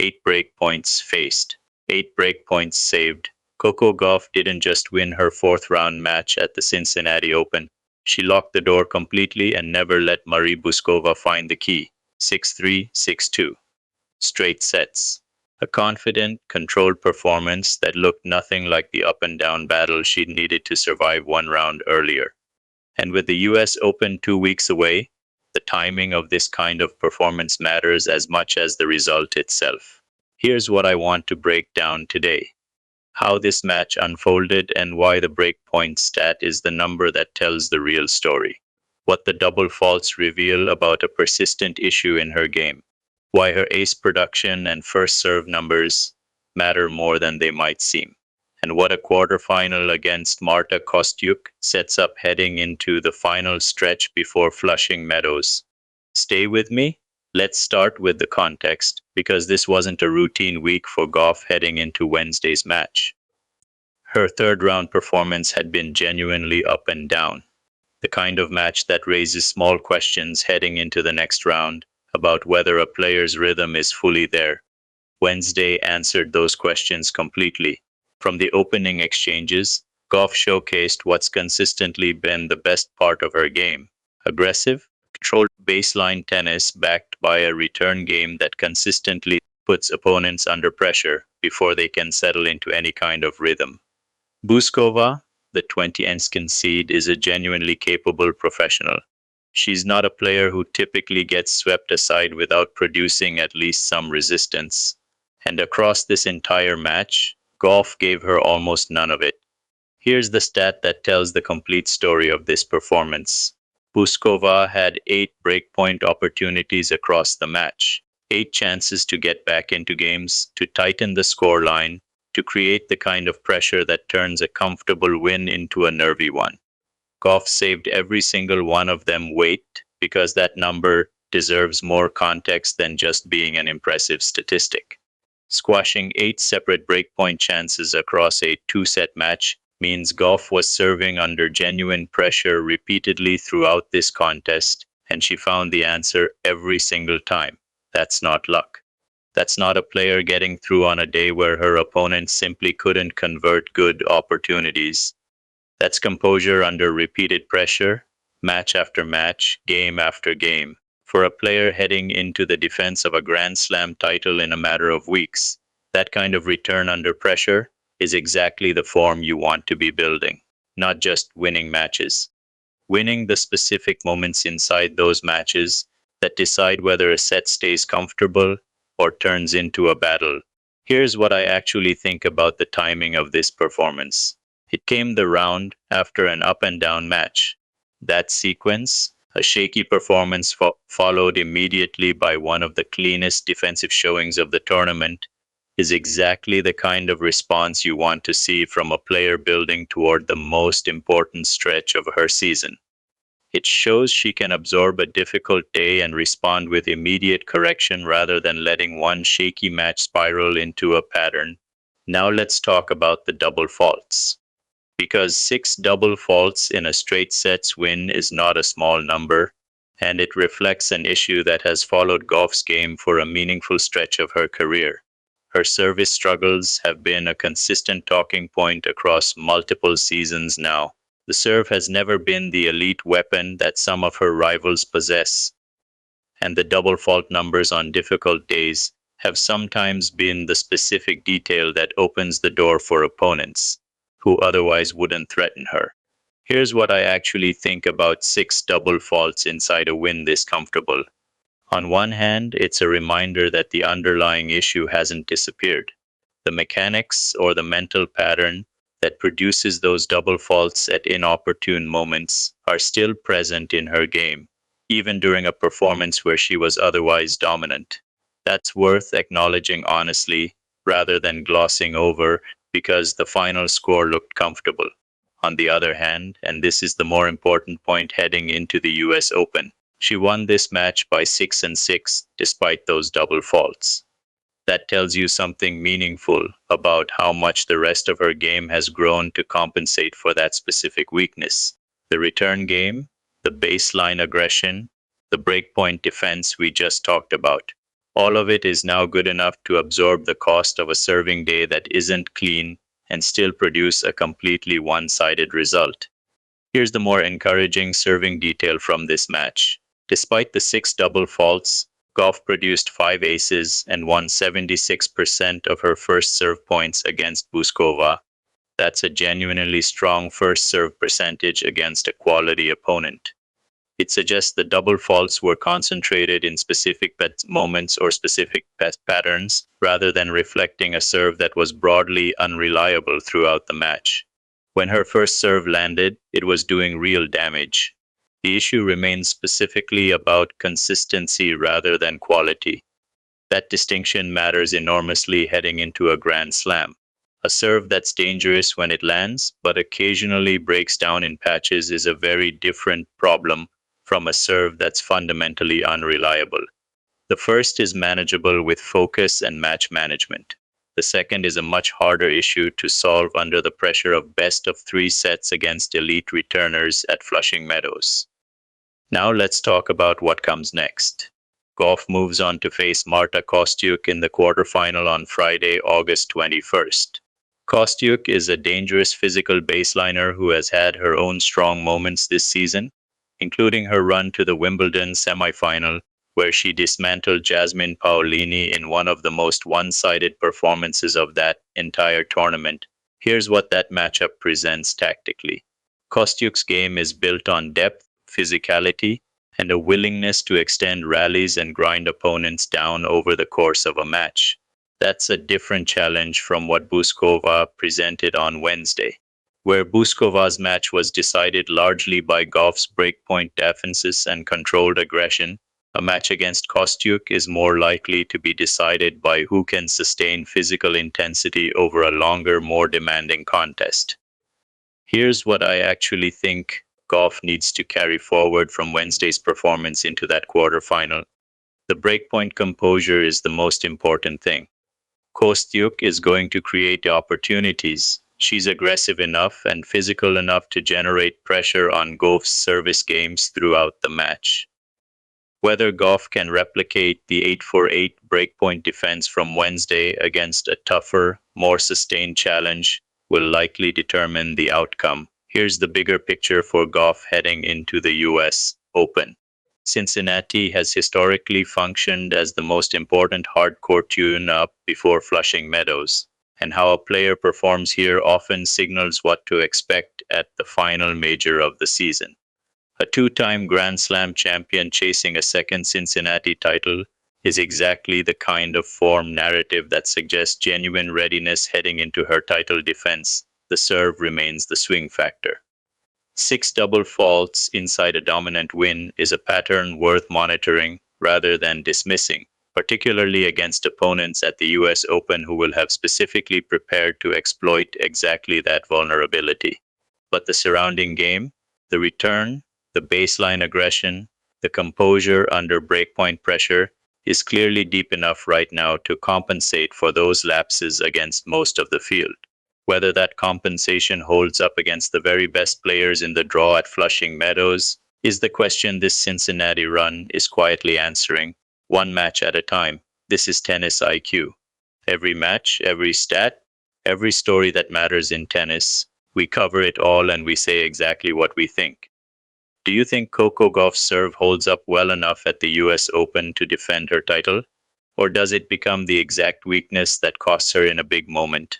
8 break points faced, 8 break points saved. Coco Gauff didn't just win her fourth round match at the Cincinnati Open. She locked the door completely and never let Marie Bouzková find the key. 6-3, 6-2. Straight sets. A confident, controlled performance that looked nothing like the up and down battle she'd needed to survive one round earlier. And with the US Open 2 weeks away, the timing of this kind of performance matters as much as the result itself. Here's what I want to break down today: how this match unfolded and why the breakpoint stat is the number that tells the real story, what the double faults reveal about a persistent issue in her game, why her ace production and first serve numbers matter more than they might seem, and what a quarterfinal against Marta Kostyuk sets up heading into the final stretch before Flushing Meadows. Stay with me. Let's start with the context, because this wasn't a routine week for Gauff heading into Wednesday's match. Her third round performance had been genuinely up and down, the kind of match that raises small questions heading into the next round about whether a player's rhythm is fully there. Wednesday answered those questions completely. From the opening exchanges, Gauff showcased what's consistently been the best part of her game: aggressive, controlled baseline tennis backed by a return game that consistently puts opponents under pressure before they can settle into any kind of rhythm. Bouzková, the 20-Enskin seed, is a genuinely capable professional. She's not a player who typically gets swept aside without producing at least some resistance. And across this entire match, Gauff gave her almost none of it. Here's the stat that tells the complete story of this performance. Bouzková had 8 breakpoint opportunities across the match, 8 chances to get back into games, to tighten the scoreline, to create the kind of pressure that turns a comfortable win into a nervy one. Gauff saved every single one of them. Wait, because that number deserves more context than just being an impressive statistic. Squashing 8 separate breakpoint chances across a 2-set match means Gauff was serving under genuine pressure repeatedly throughout this contest, and she found the answer every single time. That's not luck. That's not a player getting through on a day where her opponent simply couldn't convert good opportunities. That's composure under repeated pressure, match after match, game after game, for a player heading into the defense of a Grand Slam title in a matter of weeks. That kind of return under pressure is exactly the form you want to be building, not just winning matches. Winning the specific moments inside those matches that decide whether a set stays comfortable or turns into a battle. Here's what I actually think about the timing of this performance. It came the round after an up and down match. That sequence, a shaky performance followed immediately by one of the cleanest defensive showings of the tournament, is exactly the kind of response you want to see from a player building toward the most important stretch of her season. It shows she can absorb a difficult day and respond with immediate correction rather than letting one shaky match spiral into a pattern. Now let's talk about the double faults. Because 6 double faults in a straight sets win is not a small number, and it reflects an issue that has followed Gauff's game for a meaningful stretch of her career. Her service struggles have been a consistent talking point across multiple seasons now. The serve has never been the elite weapon that some of her rivals possess, and the double fault numbers on difficult days have sometimes been the specific detail that opens the door for opponents who otherwise wouldn't threaten her. Here's what I actually think about 6 double faults inside a win this comfortable. On one hand, it's a reminder that the underlying issue hasn't disappeared. The mechanics or the mental pattern that produces those double faults at inopportune moments are still present in her game, even during a performance where she was otherwise dominant. That's worth acknowledging honestly, rather than glossing over because the final score looked comfortable. On the other hand, and this is the more important point heading into the US Open, she won this match by 6-6 despite those double faults. That tells you something meaningful about how much the rest of her game has grown to compensate for that specific weakness. The return game, the baseline aggression, the breakpoint defense we just talked about. All of it is now good enough to absorb the cost of a serving day that isn't clean and still produce a completely one-sided result. Here's the more encouraging serving detail from this match. Despite the 6 double faults, Gauff produced 5 aces and won 76% of her first serve points against Bouzková. That's a genuinely strong first serve percentage against a quality opponent. It suggests the double faults were concentrated in specific moments or specific patterns, rather than reflecting a serve that was broadly unreliable throughout the match. When her first serve landed, it was doing real damage. The issue remains specifically about consistency rather than quality. That distinction matters enormously heading into a Grand Slam. A serve that's dangerous when it lands, but occasionally breaks down in patches is a very different problem from a serve that's fundamentally unreliable. The first is manageable with focus and match management. The second is a much harder issue to solve under the pressure of best-of-3 sets against elite returners at Flushing Meadows. Now let's talk about what comes next. Gauff moves on to face Marta Kostyuk in the quarterfinal on Friday, August 21st. Kostyuk is a dangerous physical baseliner who has had her own strong moments this season, including her run to the Wimbledon semifinal, where she dismantled Jasmine Paolini in one of the most one-sided performances of that entire tournament. Here's what that matchup presents tactically. Kostyuk's game is built on depth, physicality, and a willingness to extend rallies and grind opponents down over the course of a match. That's a different challenge from what Bouzková presented on Wednesday, where Bouzková's match was decided largely by Gauff's breakpoint defenses and controlled aggression. A match against Kostyuk is more likely to be decided by who can sustain physical intensity over a longer, more demanding contest. Here's what I actually think Gauff needs to carry forward from Wednesday's performance into that quarterfinal. The breakpoint composure is the most important thing. Kostyuk is going to create opportunities. She's aggressive enough and physical enough to generate pressure on Gauff's service games throughout the match. Whether Gauff can replicate the 8-4-8 breakpoint defense from Wednesday against a tougher, more sustained challenge will likely determine the outcome. Here's the bigger picture for Gauff heading into the US Open. Cincinnati has historically functioned as the most important hardcore tune-up before Flushing Meadows, and how a player performs here often signals what to expect at the final major of the season. A two-time Grand Slam champion chasing a second Cincinnati title is exactly the kind of form narrative that suggests genuine readiness heading into her title defense. The serve remains the swing factor. 6 double faults inside a dominant win is a pattern worth monitoring rather than dismissing, particularly against opponents at the US Open who will have specifically prepared to exploit exactly that vulnerability. But the surrounding game, the return, the baseline aggression, the composure under breakpoint pressure, is clearly deep enough right now to compensate for those lapses against most of the field. Whether that compensation holds up against the very best players in the draw at Flushing Meadows is the question this Cincinnati run is quietly answering, one match at a time. This is tennis IQ. Every match, every stat, every story that matters in tennis, we cover it all and we say exactly what we think. Do you think Coco Gauff's serve holds up well enough at the US Open to defend her title? Or does it become the exact weakness that costs her in a big moment?